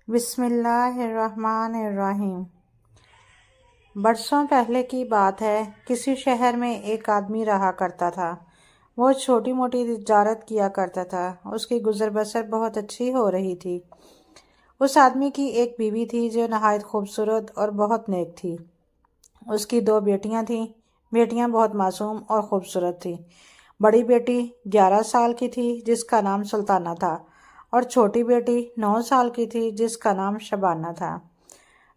بسم اللہ الرحمن الرحیم۔ برسوں پہلے کی بات ہے، کسی شہر میں ایک آدمی رہا کرتا تھا۔ وہ چھوٹی موٹی تجارت کیا کرتا تھا۔ اس کی گزر بسر بہت اچھی ہو رہی تھی۔ اس آدمی کی ایک بیوی تھی جو نہایت خوبصورت اور بہت نیک تھی۔ اس کی 2 بیٹیاں تھیں۔ بیٹیاں بہت معصوم اور خوبصورت تھیں۔ بڑی بیٹی 11 سال کی تھی جس کا نام سلطانہ تھا، اور چھوٹی بیٹی 9 سال کی تھی جس کا نام شبانہ تھا۔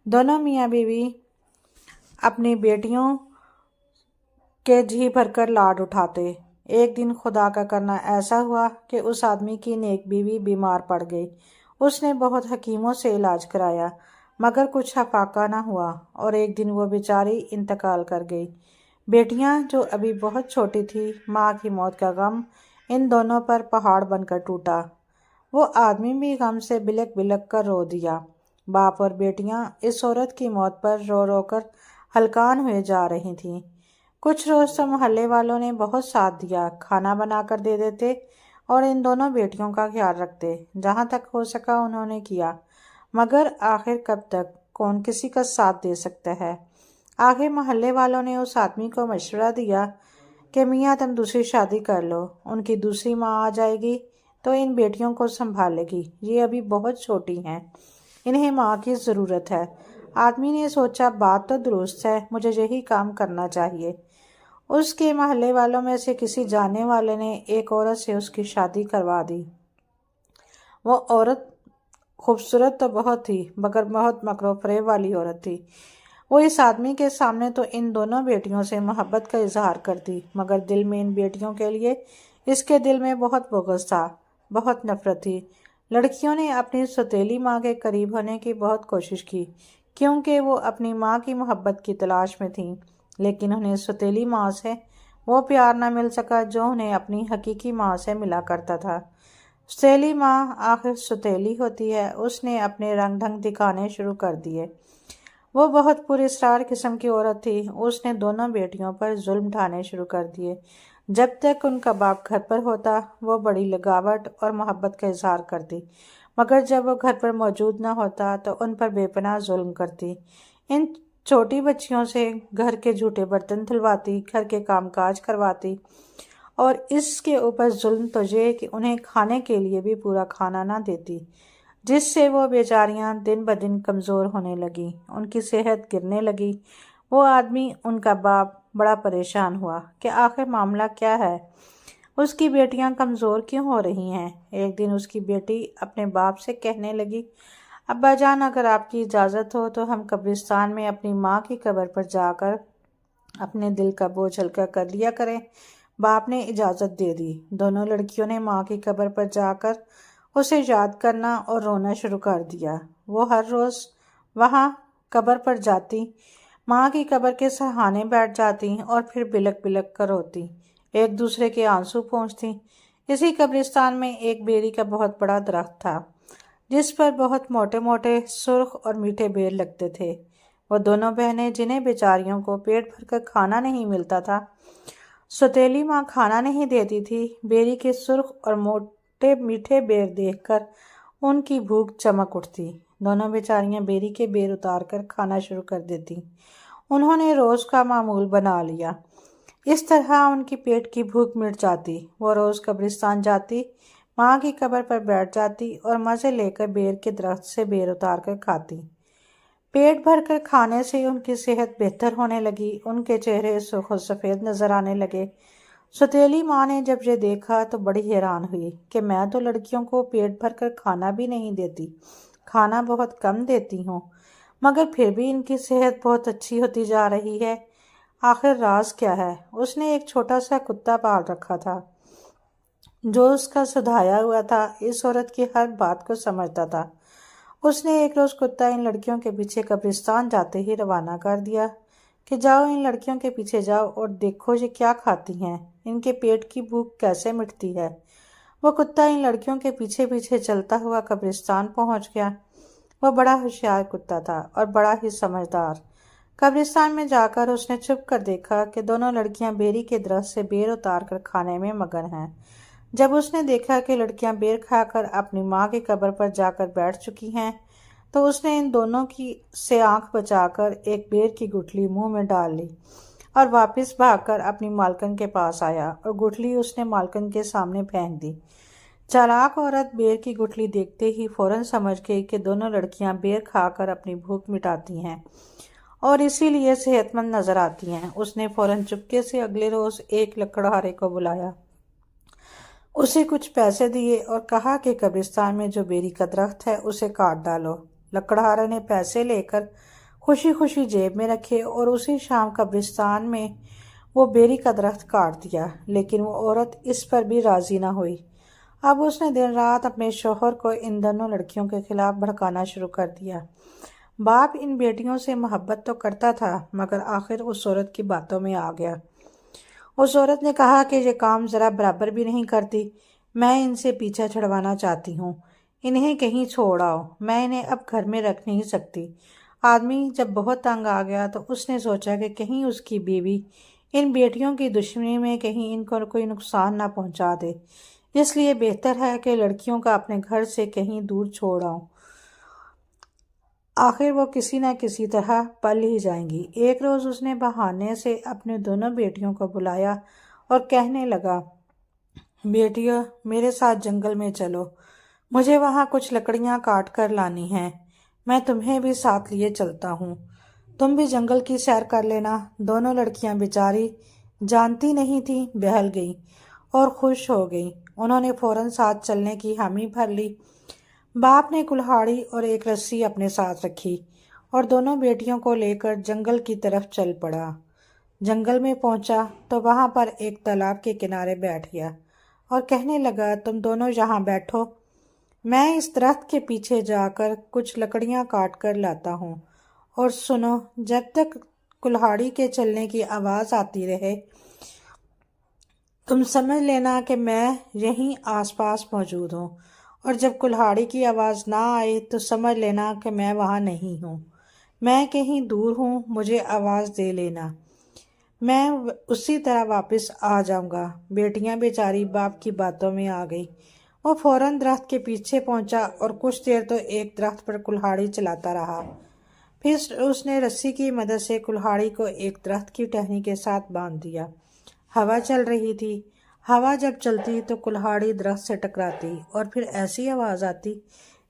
دونوں میاں بیوی اپنی بیٹیوں کے جی بھر کر لاڈ اٹھاتے۔ ایک دن خدا کا کرنا ایسا ہوا کہ اس آدمی کی نیک بیوی بیمار پڑ گئی۔ اس نے بہت حکیموں سے علاج کرایا مگر کچھ افاقہ نہ ہوا، اور ایک دن وہ بیچاری انتقال کر گئی۔ بیٹیاں جو ابھی بہت چھوٹی تھی، ماں کی موت کا غم ان دونوں پر پہاڑ بن کر ٹوٹا۔ وہ آدمی بھی غم سے بلک بلک کر رو دیا۔ باپ اور بیٹیاں اس عورت کی موت پر رو رو کر ہلکان ہوئے جا رہی تھیں۔ کچھ روز تو محلے والوں نے بہت ساتھ دیا، کھانا بنا کر دے دیتے اور ان دونوں بیٹیوں کا خیال رکھتے۔ جہاں تک ہو سکا انہوں نے کیا، مگر آخر کب تک کون کسی کا ساتھ دے سکتا ہے۔ آخر محلے والوں نے اس آدمی کو مشورہ دیا کہ میاں تم دوسری شادی کر لو، ان کی دوسری ماں آ جائے گی تو ان بیٹیوں کو سنبھالے گی، یہ ابھی بہت چھوٹی ہیں، انہیں ماں کی ضرورت ہے۔ آدمی نے سوچا بات تو درست ہے، مجھے یہی کام کرنا چاہیے۔ اس کے محلے والوں میں سے کسی جاننے والے نے ایک عورت سے اس کی شادی کروا دی۔ وہ عورت خوبصورت تو بہت تھی مگر بہت مکر و فریب والی عورت تھی۔ وہ اس آدمی کے سامنے تو ان دونوں بیٹیوں سے محبت کا اظہار کرتی، مگر دل میں ان بیٹیوں کے لیے اس کے دل میں بہت بغض تھا، بہت نفرت تھی۔ لڑکیوں نے اپنی سوتیلی ماں کے قریب ہونے کی بہت کوشش کی کیونکہ وہ اپنی ماں کی محبت کی تلاش میں تھیں، لیکن انہیں سوتیلی ماں سے وہ پیار نہ مل سکا جو انہیں اپنی حقیقی ماں سے ملا کرتا تھا۔ سوتیلی ماں آخر سوتیلی ہوتی ہے، اس نے اپنے رنگ ڈھنگ دکھانے شروع کر دیے۔ وہ بہت پر اسرار قسم کی عورت تھی۔ اس نے دونوں بیٹیوں پر ظلم ڈھانے شروع کر دیے۔ جب تک ان کا باپ گھر پر ہوتا وہ بڑی لگاوٹ اور محبت کا اظہار کرتی، مگر جب وہ گھر پر موجود نہ ہوتا تو ان پر بے پناہ ظلم کرتی۔ ان چھوٹی بچیوں سے گھر کے جھوٹے برتن دھلواتی، گھر کے کام کاج کرواتی، اور اس کے اوپر ظلم تو یہ کہ انہیں کھانے کے لیے بھی پورا کھانا نہ دیتی، جس سے وہ بیچاریاں دن بدن کمزور ہونے لگیں، ان کی صحت گرنے لگی۔ وہ آدمی، ان کا باپ، بڑا پریشان ہوا کہ آخر معاملہ کیا ہے، اس کی بیٹیاں کمزور کیوں ہو رہی ہیں۔ ایک دن اس کی بیٹی اپنے باپ سے کہنے لگی، ابا جان اگر آپ کی اجازت ہو تو ہم قبرستان میں اپنی ماں کی قبر پر جا کر اپنے دل کا بوجھ ہلکا کر لیا کریں۔ باپ نے اجازت دے دی۔ دونوں لڑکیوں نے ماں کی قبر پر جا کر اسے یاد کرنا اور رونا شروع کر دیا۔ وہ ہر روز وہاں قبر پر جاتی، ماں کی قبر کے سہانے بیٹھ جاتی اور پھر بلک بلک کر روتی، ایک دوسرے کے آنسو پونچھتی۔ اسی قبرستان میں ایک بیری کا بہت بڑا درخت تھا جس پر بہت موٹے موٹے سرخ اور میٹھے بیر لگتے تھے۔ وہ دونوں بہنیں جنہیں بیچاریوں کو پیٹ بھر کر کھانا نہیں ملتا تھا، سوتیلی ماں کھانا نہیں دیتی تھی، بیری کے سرخ اور موٹے میٹھے بیر دیکھ کر ان کی بھوک چمک اٹھتی۔ دونوں بیچاریاں بیری کے بیر اتار کر کھانا شروع کر دیتی۔ انہوں نے روز کا معمول بنا لیا۔ اس طرح ان کی پیٹ کی بھوک مٹ جاتی۔ وہ روز قبرستان جاتی، ماں کی قبر پر بیٹھ جاتی اور مزے لے کر بیر کے درخت سے بیر اتار کر کھاتی۔ پیٹ بھر کر کھانے سے ان کی صحت بہتر ہونے لگی، ان کے چہرے سرخ و سفید نظر آنے لگے۔ سوتیلی ماں نے جب یہ دیکھا تو بڑی حیران ہوئی کہ میں تو لڑکیوں کو پیٹ بھر کر کھانا بھی نہیں دیتی، کھانا بہت کم دیتی ہوں، مگر پھر بھی ان کی صحت بہت اچھی ہوتی جا رہی ہے۔ آخر راز کیا ہے؟ اس نے ایک چھوٹا سا کتا پال رکھا تھا جو اس کا سدھایا ہوا تھا، اس عورت کی ہر بات کو سمجھتا تھا۔ اس نے ایک روز کتا ان لڑکیوں کے پیچھے قبرستان جاتے ہی روانہ کر دیا کہ جاؤ ان لڑکیوں کے پیچھے جاؤ اور دیکھو یہ کیا کھاتی ہیں، ان کے پیٹ کی بھوک کیسے مٹتی ہے۔ وہ کتا ان لڑکیوں کے پیچھے پیچھے چلتا ہوا قبرستان پہنچ گیا۔ وہ بڑا ہوشیار کتا تھا اور بڑا ہی سمجھدار۔ قبرستان میں جا کر اس نے چھپ کر دیکھا کہ دونوں لڑکیاں بیری کے درخت سے بیر اتار کر کھانے میں مگن ہیں۔ جب اس نے دیکھا کہ لڑکیاں بیر کھا کر اپنی ماں کی قبر پر جا کر بیٹھ چکی ہیں تو اس نے ان دونوں کی سے آنکھ بچا کر ایک بیر کی گٹھلی منہ میں ڈال لی اور واپس بھاگ کر اپنی مالکن کے پاس آیا اور گٹھلی اس نے مالکن کے سامنے پھینک دی۔ چالاک عورت بیر کی گٹھلی دیکھتے ہی فوراً سمجھ گئی کہ دونوں لڑکیاں بیر کھا کر اپنی بھوک مٹاتی ہیں اور اسی لیے صحت مند نظر آتی ہیں۔ اس نے فوراً چپکے سے اگلے روز ایک لکڑہارے کو بلایا، اسے کچھ پیسے دیے اور کہا کہ قبرستان میں جو بیری کا درخت ہے اسے کاٹ ڈالو۔ لکڑہارے نے پیسے لے کر خوشی خوشی جیب میں رکھے اور اسی شام قبرستان میں وہ بیری کا درخت کاٹ دیا، لیکن وہ عورت اس پر بھی راضی نہ ہوئی۔ اب اس نے دن رات اپنے شوہر کو ان دونوں لڑکیوں کے خلاف بھڑکانا شروع کر دیا۔ باپ ان بیٹیوں سے محبت تو کرتا تھا مگر آخر اس عورت کی باتوں میں آ گیا۔ اس عورت نے کہا کہ یہ کام ذرا برابر بھی نہیں کرتی، میں ان سے پیچھا چھڑوانا چاہتی ہوں، انہیں کہیں چھوڑ آؤ، میں انہیں اب گھر میں رکھ نہیں سکتی۔ آدمی جب بہت تنگ آ گیا تو اس نے سوچا کہ کہیں اس کی بیوی ان بیٹیوں کی دشمنی میں کہیں ان کو کوئی نقصان نہ پہنچا دے، اس لیے بہتر ہے کہ لڑکیوں کا اپنے گھر سے کہیں دور چھوڑ آؤں، آخر وہ کسی نہ کسی طرح پل ہی جائیں گی۔ ایک روز اس نے بہانے سے اپنے دونوں بیٹیوں کو بلایا اور کہنے لگا، بیٹیوں میرے ساتھ جنگل میں چلو، مجھے وہاں کچھ لکڑیاں کاٹ کر لانی ہیں، میں تمہیں بھی ساتھ لیے چلتا ہوں، تم بھی جنگل کی سیر کر لینا۔ دونوں لڑکیاں بیچاری جانتی نہیں تھیں، بہل گئیں اور خوش ہو گئیں، انہوں نے فوراً ساتھ چلنے کی حامی بھر لی۔ باپ نے کلہاڑی اور ایک رسی اپنے ساتھ رکھی اور دونوں بیٹیوں کو لے کر جنگل کی طرف چل پڑا۔ جنگل میں پہنچا تو وہاں پر ایک تالاب کے کنارے بیٹھ گیا اور کہنے لگا، تم دونوں یہاں بیٹھو، میں اس درخت کے پیچھے جا کر کچھ لکڑیاں کاٹ کر لاتا ہوں، اور سنو، جب تک کلہاڑی کے چلنے کی آواز آتی رہے تم سمجھ لینا کہ میں یہیں آس پاس موجود ہوں، اور جب کلہاڑی کی آواز نہ آئے تو سمجھ لینا کہ میں وہاں نہیں ہوں، میں کہیں دور ہوں، مجھے آواز دے لینا، میں اسی طرح واپس آ جاؤں گا۔ بیٹیاں بیچاری باپ کی باتوں میں آ گئی، وہ فوراً درخت کے پیچھے پہنچا اور کچھ دیر تو ایک درخت پر کلہاڑی چلاتا رہا، پھر اس نے رسی کی مدد سے کلہاڑی کو ایک درخت کی ٹہنی کے ساتھ باندھ دیا۔ ہوا چل رہی تھی، ہوا جب چلتی تو کلہاڑی درخت سے ٹکراتی اور پھر ایسی آواز آتی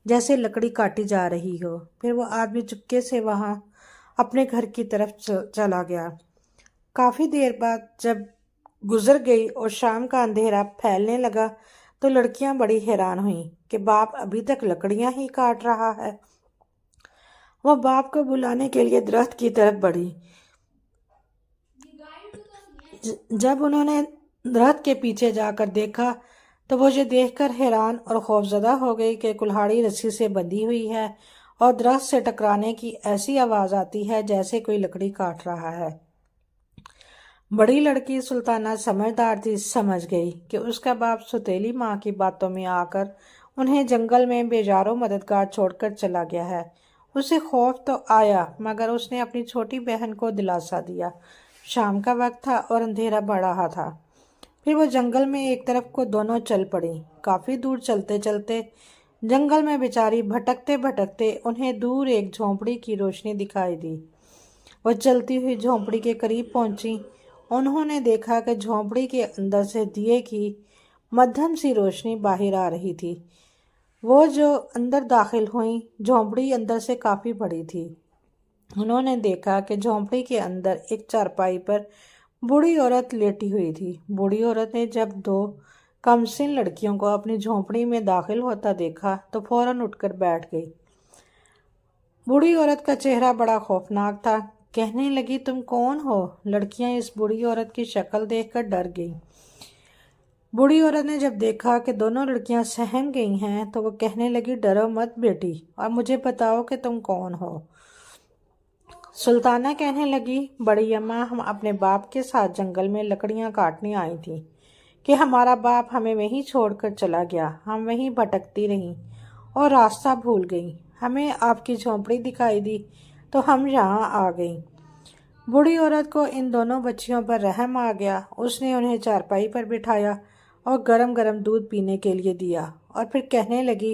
جیسے لکڑی کاٹی جا رہی ہو۔ پھر وہ آدمی چپکے سے وہاں اپنے گھر کی طرف چلا گیا۔ کافی دیر بعد جب گزر گئی اور شام کا اندھیرا پھیلنے لگا تو لڑکیاں بڑی حیران ہوئیں کہ باپ ابھی تک لکڑیاں ہی کاٹ رہا ہے۔ وہ باپ کو بلانے کے لیے درخت کی طرف بڑھی۔ جب انہوں نے درخت کے پیچھے جا کر دیکھا تو وہ یہ دیکھ کر حیران اور خوفزدہ ہو گئی کہ کلہاڑی رسی سے بندھی ہوئی ہے اور درخت سے ٹکرانے کی ایسی آواز آتی ہے جیسے کوئی لکڑی کاٹ رہا ہے۔ بڑی لڑکی سلطانہ سمجھدار تھی، سمجھ گئی کہ اس کا باپ ستیلی ماں کی باتوں میں آ کر انہیں جنگل میں بے یارو مددگار چھوڑ کر چلا گیا ہے۔ اسے خوف تو آیا مگر اس نے اپنی چھوٹی بہن کو دلاسا دیا۔ شام کا وقت تھا اور اندھیرا بڑھ رہا تھا۔ پھر وہ جنگل میں ایک طرف کو دونوں چل پڑیں۔ کافی دور چلتے چلتے جنگل میں بیچاری بھٹکتے بھٹکتے انہیں دور ایک جھونپڑی کی روشنی دکھائی دی۔ وہ چلتی ہوئی جھونپڑی کے قریب پہنچی۔ انہوں نے دیکھا کہ جھونپڑی کے اندر سے دیے کی مدھم سی روشنی باہر آ رہی تھی۔ وہ جو اندر داخل ہوئیں، جھونپڑی اندر سے کافی بڑی تھی۔ انہوں نے دیکھا کہ جھونپڑی کے اندر ایک چارپائی پر بوڑھی عورت لیٹی ہوئی تھی۔ بوڑھی عورت نے جب دو کمسن لڑکیوں کو اپنی جھونپڑی میں داخل ہوتا دیکھا تو فوراً اٹھ کر بیٹھ گئی۔ بوڑھی عورت کا چہرہ بڑا خوفناک تھا۔ کہنے لگی، تم کون ہو؟ لڑکیاں اس بوڑھی عورت کی شکل دیکھ کر ڈر گئیں۔ بوڑھی عورت نے جب دیکھا کہ دونوں لڑکیاں سہم گئی ہیں تو وہ کہنے لگی، ڈرو مت بیٹی اور مجھے بتاؤ کہ تم کون ہو۔ سلطانہ کہنے لگی، بڑی اماں، ہم اپنے باپ کے ساتھ جنگل میں لکڑیاں کاٹنے آئی تھیں کہ ہمارا باپ ہمیں وہیں چھوڑ کر چلا گیا، ہم وہیں بھٹکتی رہیں اور راستہ بھول گئیں، ہمیں آپ کی جھونپڑی دکھائی دی تو ہم یہاں آ گئیں۔ بوڑھی عورت کو ان دونوں بچیوں پر رحم آ گیا۔ اس نے انہیں چارپائی پر بٹھایا اور گرم گرم دودھ پینے کے لیے دیا اور پھر کہنے لگی،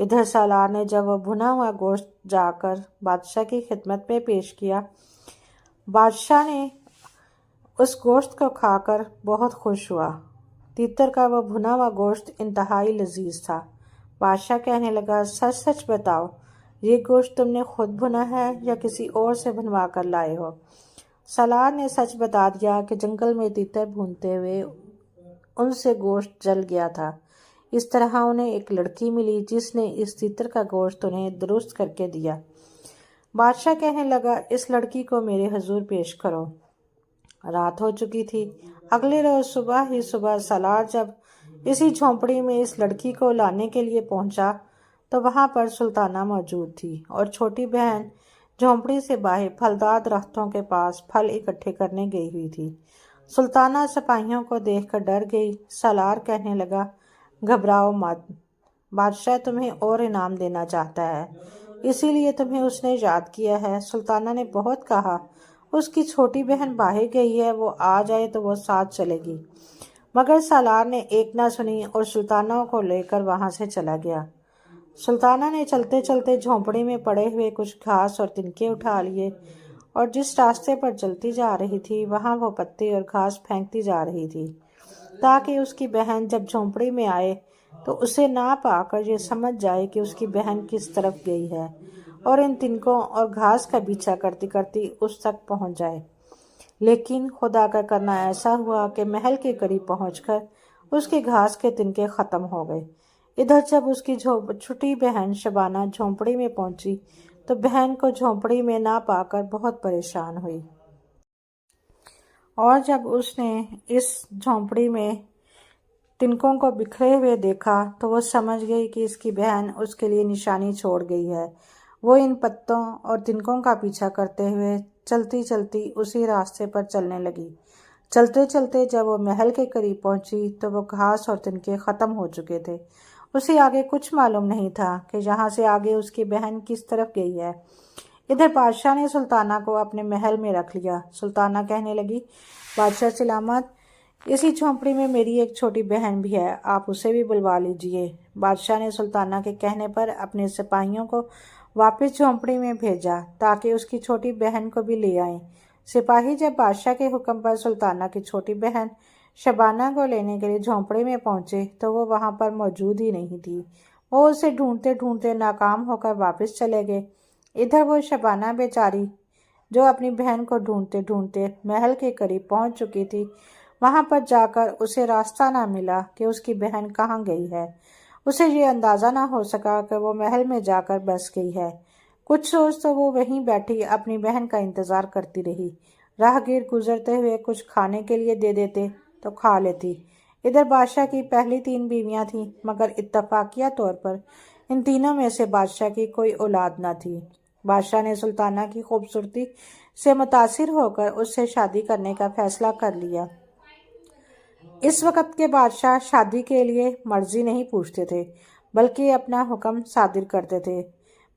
ادھر سالار نے جب وہ بھنا ہوا گوشت جا کر بادشاہ کی خدمت میں پیش کیا، بادشاہ نے اس گوشت کو کھا کر بہت خوش ہوا۔ تیتر کا وہ بھنا ہوا گوشت انتہائی لذیذ تھا۔ بادشاہ کہنے لگا، سچ سچ بتاؤ، یہ گوشت تم نے خود بھنا ہے یا کسی اور سے بھنوا کر لائے ہو؟ سالار نے سچ بتا دیا کہ جنگل میں تیتر بھونتے ہوئے ان سے گوشت جل گیا تھا۔ اس طرح انہیں ایک لڑکی ملی جس نے اس تیتر کا گوشت انہیں درست کر کے دیا۔ بادشاہ کہنے لگا، اس لڑکی کو میرے حضور پیش کرو۔ رات ہو چکی تھی۔ اگلے روز صبح سالار جب اسی جھونپڑی میں اس لڑکی کو لانے کے لیے پہنچا تو وہاں پر سلطانہ موجود تھی اور چھوٹی بہن جھونپڑی سے باہر پھلدار درختوں کے پاس پھل اکٹھے کرنے گئی ہوئی تھی۔ سلطانہ سپاہیوں کو دیکھ کر ڈر گئی۔ سالار کہنے لگا، گھبراؤ مت، بادشاہ تمہیں اور انعام دینا چاہتا ہے، اسی لیے تمہیں اس نے یاد کیا ہے۔ سلطانہ نے بہت کہا، اس کی چھوٹی بہن باہر گئی ہے، وہ آ جائے تو وہ ساتھ چلے گی، مگر سالار نے ایک نہ سنی اور سلطانہ کو لے کر وہاں سے چلا گیا۔ سلطانہ نے چلتے چلتے جھونپڑی میں پڑے ہوئے کچھ گھاس اور تنکے اٹھا لیے اور جس راستے پر چلتی جا رہی تھی وہاں وہ پتے اور گھاس پھینکتی جا رہی تھی تاکہ اس کی بہن جب جھونپڑی میں آئے تو اسے نہ پا کر یہ سمجھ جائے کہ اس کی بہن کس طرف گئی ہے اور ان تنکوں اور گھاس کا پیچھا کرتی کرتی اس تک پہنچ جائے۔ لیکن خدا کا کرنا ایسا ہوا کہ محل کے قریب پہنچ کر اس کے گھاس کے تنکے ختم ہو گئے۔ ادھر جب اس کی چھوٹی بہن شبانہ جھونپڑی میں پہنچی تو بہن کو جھونپڑی میں نہ پا کر بہت پریشان ہوئی، اور جب اس نے اس جھونپڑی میں تنکوں کو بکھرے ہوئے دیکھا تو وہ سمجھ گئی کہ اس کی بہن اس کے لیے نشانی چھوڑ گئی ہے۔ وہ ان پتوں اور تنکوں کا پیچھا کرتے ہوئے چلتی چلتی اسی راستے پر چلنے لگی۔ چلتے چلتے جب وہ محل کے قریب پہنچی تو وہ گھاس اور تنکے ختم ہو چکے تھے۔ اسے آگے کچھ معلوم نہیں تھا کہ یہاں سے آگے اس کی بہن کس طرف گئی ہے۔ ادھر بادشاہ نے سلطانہ کو اپنے محل میں رکھ لیا۔ سلطانہ کہنے لگی، بادشاہ سلامت، اسی جھونپڑی میں میری ایک چھوٹی بہن بھی ہے، آپ اسے بھی بلوا لیجئے۔ بادشاہ نے سلطانہ کے کہنے پر اپنے سپاہیوں کو واپس جھونپڑی میں بھیجا تاکہ اس کی چھوٹی بہن کو بھی لے آئیں۔ سپاہی جب بادشاہ کے حکم پر سلطانہ کی چھوٹی بہن شبانہ کو لینے کے لیے جھونپڑی میں پہنچے تو وہ وہاں پر موجود ہی نہیں تھی۔ وہ اسے ڈھونڈتے ڈھونڈتے ناکام ہو کر واپس چلے گئے۔ ادھر وہ شبانہ بیچاری جو اپنی بہن کو ڈھونڈتے ڈھونڈتے محل کے قریب پہنچ چکی تھی، وہاں پر جا کر اسے راستہ نہ ملا کہ اس کی بہن کہاں گئی ہے۔ اسے یہ اندازہ نہ ہو سکا کہ وہ محل میں جا کر بس گئی ہے۔ کچھ روز تو وہ وہیں بیٹھی اپنی بہن کا انتظار کرتی رہی۔ راہ گیر گزرتے ہوئے کچھ کھانے کے لیے دے دیتے تو کھا لیتی۔ ادھر بادشاہ کی پہلی 3 بیویاں تھیں، مگر اتفاقیہ طور پر ان تینوں میں سے بادشاہ کی کوئی اولاد نہ تھی۔ بادشاہ نے سلطانہ کی خوبصورتی سے متاثر ہو کر اس سے شادی کرنے کا فیصلہ کر لیا۔ اس وقت کے بادشاہ شادی کے لیے مرضی نہیں پوچھتے تھے بلکہ اپنا حکم صادر کرتے تھے۔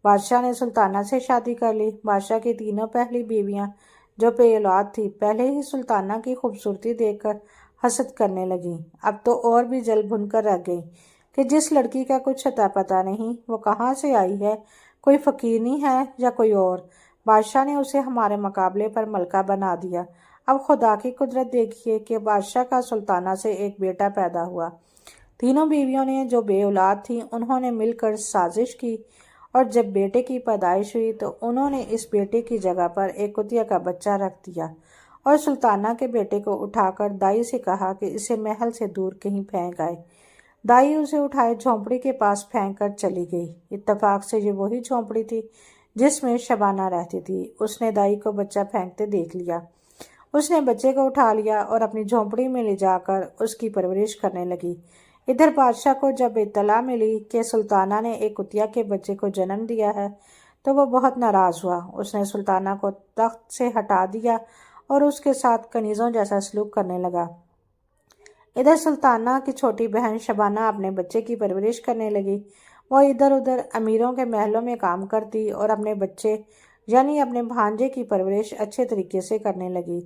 بادشاہ نے سلطانہ سے شادی کر لی۔ بادشاہ کی تینوں پہلی بیویاں جو بے اولاد تھی پہلے ہی سلطانہ کی خوبصورتی دیکھ کر حسد کرنے لگیں، اب تو اور بھی جل بھن کر رہ گئیں کہ جس لڑکی کا کچھ اتا پتہ نہیں، وہ کہاں سے آئی ہے، کوئی فقیرنی ہے یا کوئی اور۔ بادشاہ نے اسے ہمارے مقابلے پر ملکہ بنا دیا۔ اب خدا کی قدرت دیکھیے کہ بادشاہ کا سلطانہ سے ایک بیٹا پیدا ہوا۔ تینوں بیویوں نے جو بے اولاد تھیں انہوں نے مل کر سازش کی اور جب بیٹے کی پیدائش ہوئی تو انہوں نے اس بیٹے کی جگہ پر ایک کتیا کا بچہ رکھ دیا اور سلطانہ کے بیٹے کو اٹھا کر دائی سے کہا کہ اسے محل سے دور کہیں پھینک آئے۔ دائی اسے اٹھائے جھونپڑی کے پاس پھینک کر چلی گئی۔ اتفاق سے یہ وہی جھونپڑی تھی جس میں شبانہ رہتی تھی۔ اس نے دائی کو بچہ پھینکتے دیکھ لیا۔ اس نے بچے کو اٹھا لیا اور اپنی جھونپڑی میں لے جا کر اس کی پرورش کرنے لگی۔ ادھر بادشاہ کو جب اطلاع ملی کہ سلطانہ نے ایک کتیا کے بچے کو جنم دیا ہے تو وہ بہت ناراض ہوا۔ اس نے سلطانہ کو تخت سے ہٹا دیا اور اس کے ساتھ کنیزوں جیسا سلوک کرنے لگا۔ ادھر سلطانہ کی چھوٹی بہن شبانہ اپنے بچے کی پرورش کرنے لگی۔ وہ ادھر ادھر امیروں کے محلوں میں کام کرتی اور اپنے بچے یعنی اپنے بھانجے کی پرورش اچھے طریقے سے کرنے لگی۔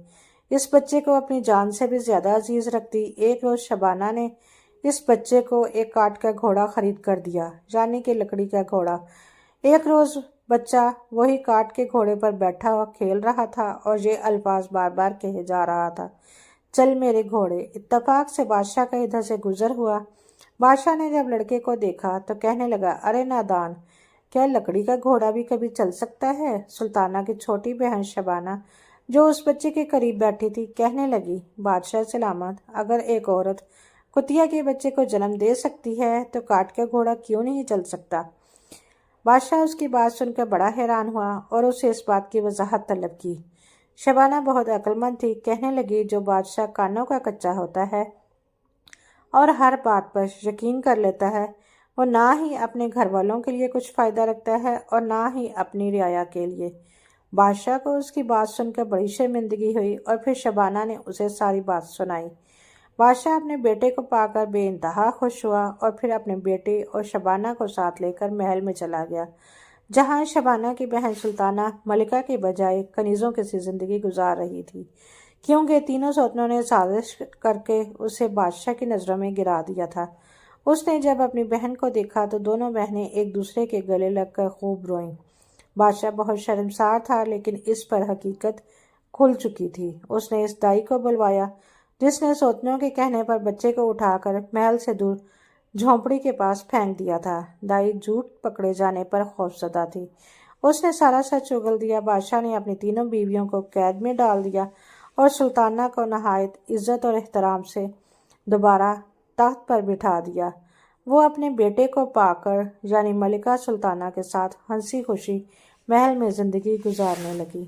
اس بچے کو اپنی جان سے بھی زیادہ عزیز رکھتی۔ ایک روز شبانہ نے اس بچے کو ایک کاٹ کا گھوڑا خرید کر دیا، یعنی کہ لکڑی کا گھوڑا۔ ایک روز بچہ وہی کاٹ کے گھوڑے پر بیٹھا کھیل رہا تھا اور یہ الفاظ بار بار کہے جا رہا تھا، چل میرے گھوڑے۔ اتفاق سے بادشاہ کا ادھر سے گزر ہوا۔ بادشاہ نے جب لڑکے کو دیکھا تو کہنے لگا، ارے نادان، کیا لکڑی کا گھوڑا بھی کبھی چل سکتا ہے؟ سلطانہ کی چھوٹی بہن شبانہ، جو اس بچے کے قریب بیٹھی تھی، کہنے لگی، بادشاہ سلامت، اگر ایک عورت کتیا کے بچے کو جنم دے سکتی ہے تو کاٹ کا گھوڑا کیوں نہیں چل سکتا؟ بادشاہ اس کی بات سن کر بڑا حیران ہوا اور اسے اس بات کی وضاحت طلب کی۔ شبانہ بہت عقل مند تھی، کہنے لگی، جو بادشاہ کانوں کا کچا ہوتا ہے اور ہر بات پر یقین کر لیتا ہے، وہ نہ ہی اپنے گھر والوں کے لیے کچھ فائدہ رکھتا ہے اور نہ ہی اپنی رعایا کے لیے۔ بادشاہ کو اس کی بات سن کر بڑی شرمندگی ہوئی اور پھر شبانہ نے اسے ساری بات سنائی۔ بادشاہ اپنے بیٹے کو پا کر بے انتہا خوش ہوا اور پھر اپنے بیٹے اور شبانہ کو ساتھ لے کر محل میں چلا گیا، جہاں شبانہ کی بہن سلطانہ ملکہ کے بجائے کنیزوں کی سی زندگی گزار رہی تھی، کیونکہ تینوں سوتنوں نے سازش کر کے اسے بادشاہ کی نظروں میں گرا دیا تھا۔ اس نے جب اپنی بہن کو دیکھا تو دونوں بہنیں ایک دوسرے کے گلے لگ کر خوب روئیں۔ بادشاہ بہت شرمسار تھا، لیکن اس پر حقیقت کھل چکی تھی۔ اس نے اس دائی کو بلوایا جس نے سوتنوں کے کہنے پر بچے کو اٹھا کر محل سے دور جھونپڑی کے پاس پھینک دیا تھا۔ دائی جھوٹ پکڑے جانے پر خوفزدہ تھی۔ اس نے سارا سچ اگل دیا۔ بادشاہ نے اپنی تینوں بیویوں کو قید میں ڈال دیا اور سلطانہ کو نہایت عزت اور احترام سے دوبارہ تخت پر بٹھا دیا۔ وہ اپنے بیٹے کو پا کر یعنی ملکہ سلطانہ کے ساتھ ہنسی خوشی محل میں زندگی گزارنے لگی۔